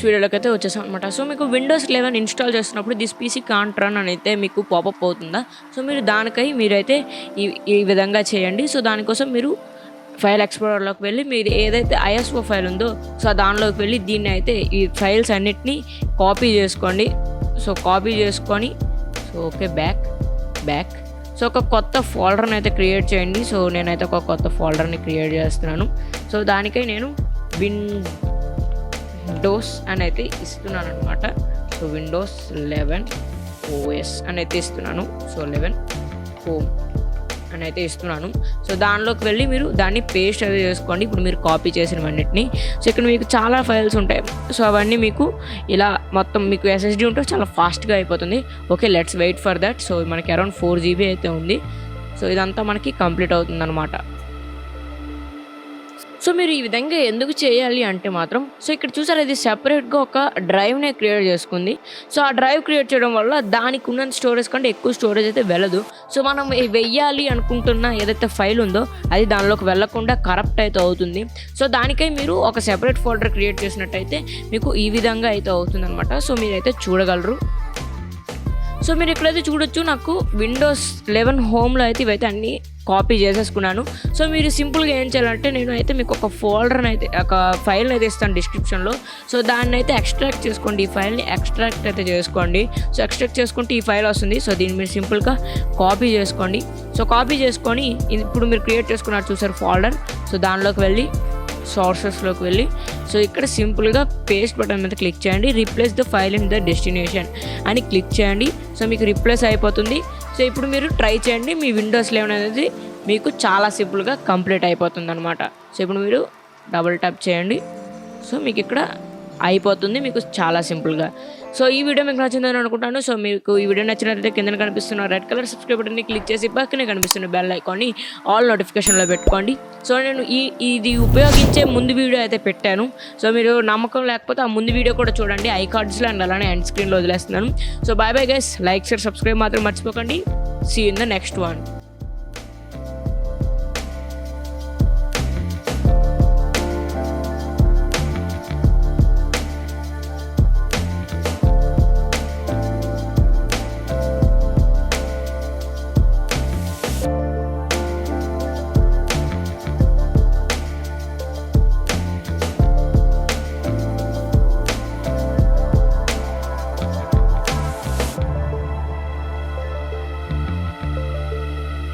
వీడియోలోకి అయితే వచ్చేసాం అనమాట. సో మీకు విండోస్ 11 ఇన్స్టాల్ చేస్తున్నప్పుడు దిస్ పీసీ కాంట్ రన్ అని అయితే మీకు పాపప్ అవుతుందా. సో మీరు దానికై మీరైతే ఈ విధంగా చేయండి. సో దానికోసం మీరు ఫైల్ ఎక్స్ప్లోరర్లోకి వెళ్ళి మీరు ఏదైతే ISO ఫైల్ ఉందో సో దానిలోకి వెళ్ళి దీన్ని అయితే ఈ ఫైల్స్ అన్నిటినీ కాపీ చేసుకోండి. సో కాపీ చేసుకొని సో ఓకే బ్యాక్ సో ఒక కొత్త ఫోల్డర్ని అయితే క్రియేట్ చేయండి. సో నేనైతే ఒక కొత్త ఫోల్డర్ని క్రియేట్ చేస్తున్నాను. సో దానికై నేను విండోస్ అని అయితే ఇస్తున్నాను అనమాట. సో విండోస్ 11 OS అని అయితే ఇస్తున్నాను. సో 11 హోమ్ అని అయితే ఇస్తున్నాను. సో దానిలోకి వెళ్ళి మీరు దాన్ని పేస్ట్ అయితే చేసుకోండి. ఇప్పుడు మీరు కాపీ చేసినవన్నిటిని. సో ఇక్కడ మీకు చాలా ఫైల్స్ ఉంటాయి. సో అవన్నీ మీకు ఇలా మొత్తం మీకు SSD ఉంటే చాలా ఫాస్ట్గా అయిపోతుంది. Okay, let's wait for that. So మనకి అరౌండ్ 4 GB అయితే ఉంది. సో ఇదంతా మనకి కంప్లీట్ అవుతుంది అనమాట. సో మీరు ఈ విధంగా ఎందుకు చేయాలి అంటే మాత్రం సో ఇక్కడ చూసారు ఇది సెపరేట్గా ఒక డ్రైవ్నే క్రియేట్ చేసుకుంది. సో ఆ డ్రైవ్ క్రియేట్ చేయడం వల్ల దానికి ఉన్న స్టోరేజ్ కంటే ఎక్కువ స్టోరేజ్ అయితే వెళ్ళదు. సో మనం వెయ్యాలి అనుకుంటున్న ఏదైతే ఫైల్ ఉందో అది దానిలోకి వెళ్ళకుండా కరప్ట్ అయితే అవుతుంది. సో దానికై మీరు ఒక సెపరేట్ ఫోల్డర్ క్రియేట్ చేసినట్టయితే మీకు ఈ విధంగా అయితే అవుతుంది అనమాట. సో మీరైతే చూడగలరు. సో మీరు ఇక్కడైతే చూడొచ్చు నాకు విండోస్ 11 హోమ్లో అయితే ఇవైతే అన్నీ కాపీ చేసేసుకున్నాను. సో మీరు సింపుల్గా ఏం చేయాలంటే నేను అయితే మీకు ఒక ఫోల్డర్ని అయితే ఒక ఫైల్ని అయితే ఇస్తాను డిస్క్రిప్షన్లో. సో దాన్ని అయితే ఎక్స్ట్రాక్ట్ చేసుకోండి. ఈ ఫైల్ని ఎక్స్ట్రాక్ట్ అయితే చేసుకోండి. సో ఎక్స్ట్రాక్ట్ చేసుకుంటే ఈ ఫైల్ వస్తుంది. సో దీన్ని మీరు సింపుల్గా కాపీ చేసుకోండి. సో కాపీ చేసుకొని ఇప్పుడు మీరు క్రియేట్ చేసుకున్నారు చూసారు ఫోల్డర్. సో దానిలోకి వెళ్ళి సోర్సెస్లోకి వెళ్ళి సో ఇక్కడ సింపుల్గా పేస్ట్ బటన్ మీద క్లిక్ చేయండి. Replace the file in the destination అని క్లిక్ చేయండి. సో మీకు రీప్లేస్ అయిపోతుంది. సో ఇప్పుడు మీరు ట్రై చేయండి. మీ విండోస్ 11 అనేది మీకు చాలా సింపుల్గా కంప్లీట్ అయిపోతుంది అనమాట. సో ఇప్పుడు మీరు డబుల్ ట్యాప్ చేయండి. సో మీకు ఇక్కడ అయిపోతుంది మీకు చాలా సింపుల్గా. సో ఈ వీడియో మీకు నచ్చిందని అనుకుంటాను. సో మీకు ఈ వీడియో నచ్చినట్లయితే కింద కనిపిస్తున్న రెడ్ కలర్ సబ్స్క్రైబ్ బటన్ని క్లిక్ చేసి పక్కనే కనిపిస్తున్న బెల్ ఐకాన్ని ఆల్ నోటిఫికేషన్లో పెట్టుకోండి. సో నేను ఇది ఉపయోగించే ముందు వీడియో అయితే పెట్టాను. సో మీరు నమ్మకం లేకపోతే ఆ ముందు వీడియో కూడా చూడండి. ఐ కార్డ్స్లో అండ్ అలానే ఎండ్ స్క్రీన్లో వదిలేస్తున్నాను. So bye guys, like share subscribe మాత్రం మర్చిపోకండి. See you in the next one.